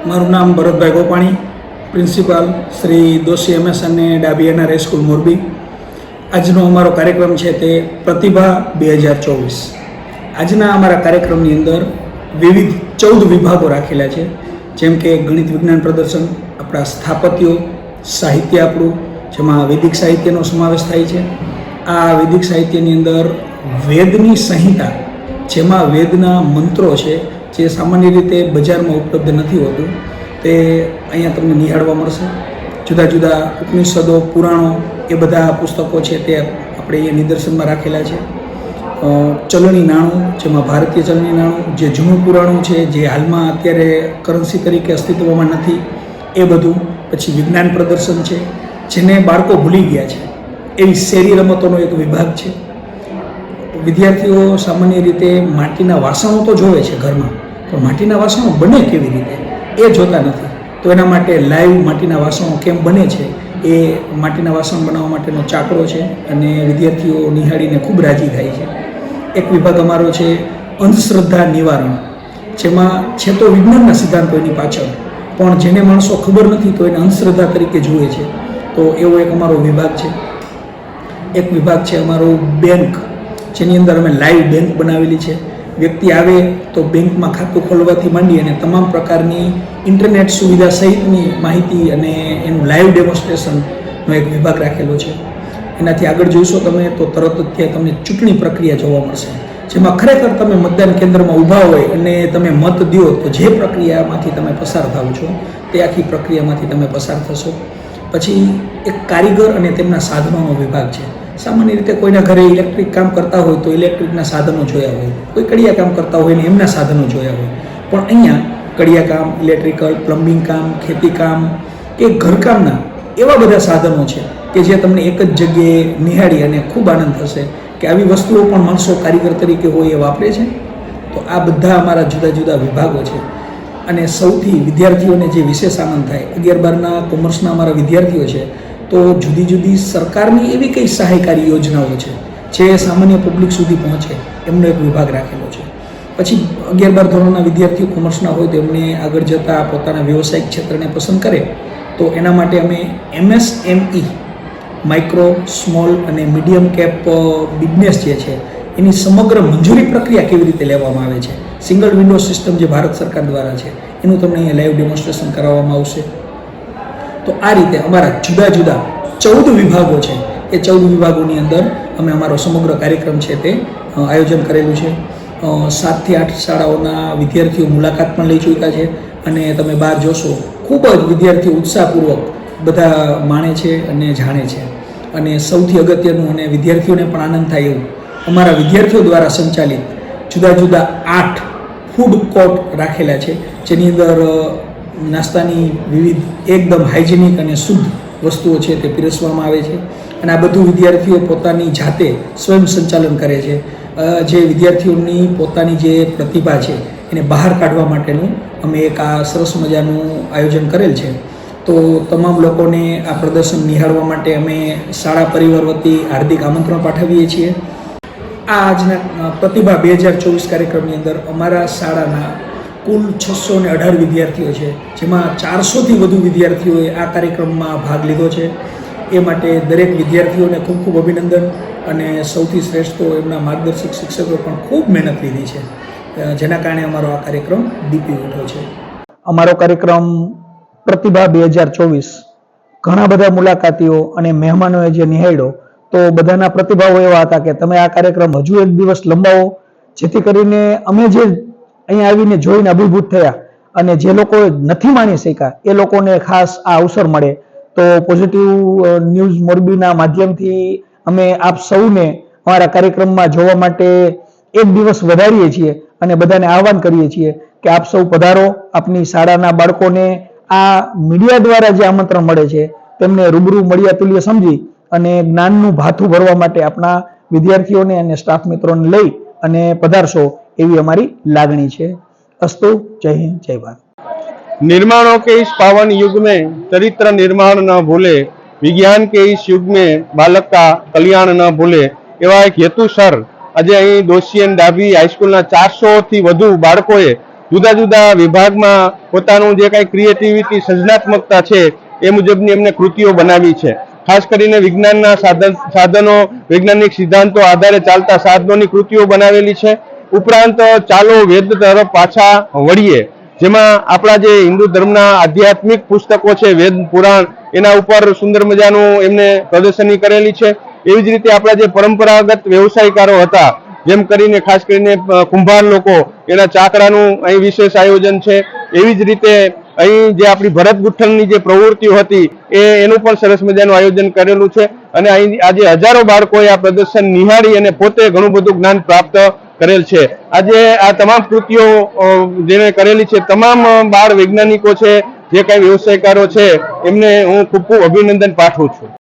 મારું નામ Bharatbhai Gopani, principal Shri Doshi MS અને ડાબી એનઆર હાઈસ્કૂલ મોરબી. આજનો અમારો કાર્યક્રમ છે તે પ્રતિભા 2024. આજના અમારા કાર્યક્રમની અંદર વિવિધ 14 વિભાગો રાખેલા છે, જેમ કે ગણિત વિજ્ઞાન પ્રદર્શન, આપણા સ્થાપત્યો, સાહિત્ય આપણું, જેમાં વૈદિક સાહિત્યનો સમાવેશ થાય છે. આ વૈદિક સાહિત્યની અંદર વેદની સંહિતા, જેમાં વેદના મંત્રો છે જે સામાન્ય રીતે બજારમાં ઉપલબ્ધ નથી હોતું, તે અહીંયા તમને નિહાળવા મળશે. જુદા જુદા ઉપનિષદો, પુરાણો, એ બધા પુસ્તકો છે તે આપણે અહીંયા નિદર્શનમાં રાખેલા છે. ચલણી નાણું, જેમાં ભારતીય ચલણી નાણું, જે જૂનું પુરાણું છે, જે હાલમાં અત્યારે કરન્સી તરીકે અસ્તિત્વમાં નથી, એ બધું. પછી વિજ્ઞાન પ્રદર્શન છે, જેને બાળકો ભૂલી ગયા છે, એવી શેરી રમતોનો એક વિભાગ છે. વિદ્યાર્થીઓ સામાન્ય રીતે માટીના વાસણો તો જોવે છે ઘરમાં, પણ માટીના વાસણો બને કેવી રીતે એ જોતા નથી. તો એના માટે લાઈવ માટીના વાસણો કેમ બને છે એ માટીના વાસણ બનાવવા માટેનો ચાકડો છે, અને વિદ્યાર્થીઓ નિહાળીને ખૂબ રાજી થાય છે. એક વિભાગ અમારો છે અંધશ્રદ્ધા નિવારણ, જેમાં છે તો વિજ્ઞાનના સિદ્ધાંતો એની પાછળ, પણ જેને માણસો ખબર નથી તો એને અંધશ્રદ્ધા તરીકે જુએ છે. તો એવો એક અમારો વિભાગ છે. એક વિભાગ છે અમારો બેંક, જેની અંદર અમે લાઈવ બેંક બનાવેલી છે. વ્યક્તિ આવે તો બેંકમાં ખાતું ખોલવાથી માંડી અને તમામ પ્રકારની ઇન્ટરનેટ સુવિધા સહિતની માહિતી અને એનું લાઈવ ડેમોન્સ્ટ્રેશનનો એક વિભાગ રાખેલો છે. એનાથી આગળ જોઈશો તમે તો તરત જ ત્યાં તમને ચૂંટણી પ્રક્રિયા જોવા મળશે, જેમાં ખરેખર તમે મતદાન કેન્દ્રમાં ઊભા હોય અને તમે મત દો તો જે પ્રક્રિયામાંથી તમે પસાર થાવ છો તે આખી પ્રક્રિયામાંથી તમે પસાર થશો. પછી એક કારીગર અને તેમના સાધનોનો વિભાગ છે. સામાન્ય રીતે કોઈના ઘરે ઇલેક્ટ્રિક કામ કરતા હોય તો ઇલેક્ટ્રિકના સાધનો જોયા હોય, કોઈ કડિયા કામ કરતા હોય ને એમના સાધનો જોયા હોય, પણ અહીંયા કડિયા કામ, ઇલેક્ટ્રિકલ, પ્લમ્બિંગ કામ, ખેતી કામ કે ઘરકામના એવા બધા સાધનો છે કે જે તમને એક જ જગ્યાએ નિહાળી અને ખૂબ આનંદ થશે કે આવી વસ્તુઓ પણ માણસો કારીગર તરીકે હોય એ વાપરે છે. તો આ બધા અમારા જુદા જુદા વિભાગો છે. અને સૌથી વિદ્યાર્થીઓને જે વિશેષ આનંદ થાય, 11-12ના કોમર્સના અમારા વિદ્યાર્થીઓ છે, તો જુદી જુદી સરકારની એવી કઈ સહાયકારી યોજનાઓ છે જે સામાન્ય પબ્લિક સુધી પહોંચે, એમનો એક વિભાગ રાખેલો છે. પછી 11-12 ધોરણના વિદ્યાર્થીઓ કોમર્સના હોય તો એમને આગળ જતાં પોતાના વ્યવસાયિક ક્ષેત્રને પસંદ કરે તો એના માટે અમે MSME, માઇક્રો, સ્મોલ અને મીડિયમ કેપ બિઝનેસ જે છે એની સમગ્ર મંજૂરી પ્રક્રિયા કેવી રીતે લેવામાં આવે છે, સિંગલ વિન્ડો સિસ્ટમ જે ભારત સરકાર દ્વારા છે, એનું તમને અહીંયા લાઈવ ડેમોન્સ્ટ્રેશન કરાવવામાં આવશે. તો આ રીતે અમારા જુદા જુદા 14 વિભાગો છે. એ 14 વિભાગોની અંદર અમે અમારો સમગ્ર કાર્યક્રમ છે તે આયોજન કરેલું છે. 7 થી 8 શાળાઓના વિદ્યાર્થીઓ મુલાકાત પણ લઈ ચૂક્યા છે, અને તમે બહાર જોશો ખૂબ જ વિદ્યાર્થીઓ ઉત્સાહપૂર્વક બધા માણે છે અને જાણે છે. અને સૌથી અગત્યનું અને વિદ્યાર્થીઓને પણ આનંદ થાય એવું અમારા વિદ્યાર્થીઓ દ્વારા સંચાલિત જુદા જુદા 8 ફૂડ કોર્ટ રાખેલા છે, જેની અંદર નાસ્તાની વિવિધ એકદમ હાઇજેનિક અને શુદ્ધ વસ્તુઓ છે તે પીરસવામાં આવે છે. અને આ બધું વિદ્યાર્થીઓ પોતાની જાતે સ્વયં સંચાલન કરે છે. જે વિદ્યાર્થીઓની પોતાની જે પ્રતિભા છે એને બહાર કાઢવા માટેનું અમે એક આ સરસ મજાનું આયોજન કરેલ છે. તો તમામ લોકોને આ પ્રદર્શન નિહાળવા માટે અમે શાળા પરિવાર વતી હાર્દિક આમંત્રણ પાઠવીએ છીએ. આ આજના પ્રતિભા 2024 કાર્યક્રમની અંદર અમારા શાળાના કુલ 618 વિદ્યાર્થીઓ છે, જેમાં 400થી વધુ વિદ્યાર્થીઓએ આ કાર્યક્રમમાં ભાગ લીધો છે. એ માટે દરેક વિદ્યાર્થીઓને ખૂબ ખૂબ અભિનંદન. અને સૌથી શ્રેષ્ઠ તો એમના માર્ગદર્શક શિક્ષકો પણ ખૂબ મહેનત લીધી છે, જેના કારણે અમારો આ કાર્યક્રમ દીપી ઉઠ્યો છે. અમારો કાર્યક્રમ પ્રતિભા 2024 ઘણા બધા મુલાકાતીઓ અને મહેમાનોએ જે નિહાળ્યો, તો બધાના પ્રતિભાવો એવા હતા કે તમે આ કાર્યક્રમ હજુ એક દિવસ લંબાવો, જેથી કરીને અમે જે અહીંયા આવીને જોઈને અભિભૂત થયા અને જે લોકો નથી માણી શક્યા એ લોકોને ખાસ આ અવસર મળે. તો પોઝિટિવ ન્યૂઝ મોરબીના માધ્યમથી અમે આપ સૌને અમારા કાર્યક્રમમાં જોવા માટે એક દિવસ વધારીએ છીએ અને બધાને આહવાન કરીએ છીએ કે આપ સૌ પધારો. આપની શાળાના બાળકોને આ મીડિયા દ્વારા જે આમંત્રણ મળે છે તેમને રૂબરૂ મળ્યા તુલ્ય સમજી અને જ્ઞાનનું ભાથું ભરવા માટે આપણા વિદ્યાર્થીઓને અને સ્ટાફ મિત્રોને લઈ અને પધારશો એવી અમારી લાગણી છે. અસ્તુ. જય હિન્દ, જય ભારત. निर्माणों के इस पावन युग में चरित्र निर्माण न भूले, विज्ञान के इस युग में बालक का कल्याण न भूले એવા એક હેતુસર આજે અહીં દોશી એન્ડ ડાબી હાઈસ્કૂલના 400થી વધુ બાળકોએ જુદા જુદા વિભાગમાં પોતાનું જે કાંઈ ક્રિએટિવિટી સર્જનાત્મકતા છે એ મુજબની એમને કૃતિઓ બનાવી છે. ખાસ કરીને વિજ્ઞાનના સાધનો, વૈજ્ઞાનિક સિદ્ધાંતો આધારે ચાલતા સાધનોની કૃતિઓ બનાવેલી છે. ઉપરાંત ચાલો વેદ તરફ પાછા વળીએ, જેમાં આપણા જે હિન્દુ ધર્મના આધ્યાત્મિક પુસ્તકો છે, વેદ પુરાણ, એના ઉપર સુંદર મજાનું એમને પ્રદર્શની કરેલી છે. એવી જ રીતે આપણા જે પરંપરાગત વ્યવસાયકારો હતા, જેમ કરીને ખાસ કરીને કુંભાર લોકો, એના ચાકડાનું અહીં વિશેષ આયોજન છે. એવી જ રીતે અહીં જે આપણી ભરત ગુંથણની જે પ્રવૃત્તિઓ હતી એનું પણ સરસ મજાનું આયોજન કરેલું છે. અને અહીં આજે હજારો બાળકોએ આ પ્રદર્શન નિહાળી અને પોતે ઘણું બધું જ્ઞાન પ્રાપ્ત કરેલ છે. આજે આ તમામ કૃતિઓ જેને કરેલી છે, તમામ બાળ વૈજ્ઞાનિકો છે, જે કાંઈ વ્યવસાયકારો છે, એમને હું ખૂબ ખૂબ અભિનંદન પાઠવું છું.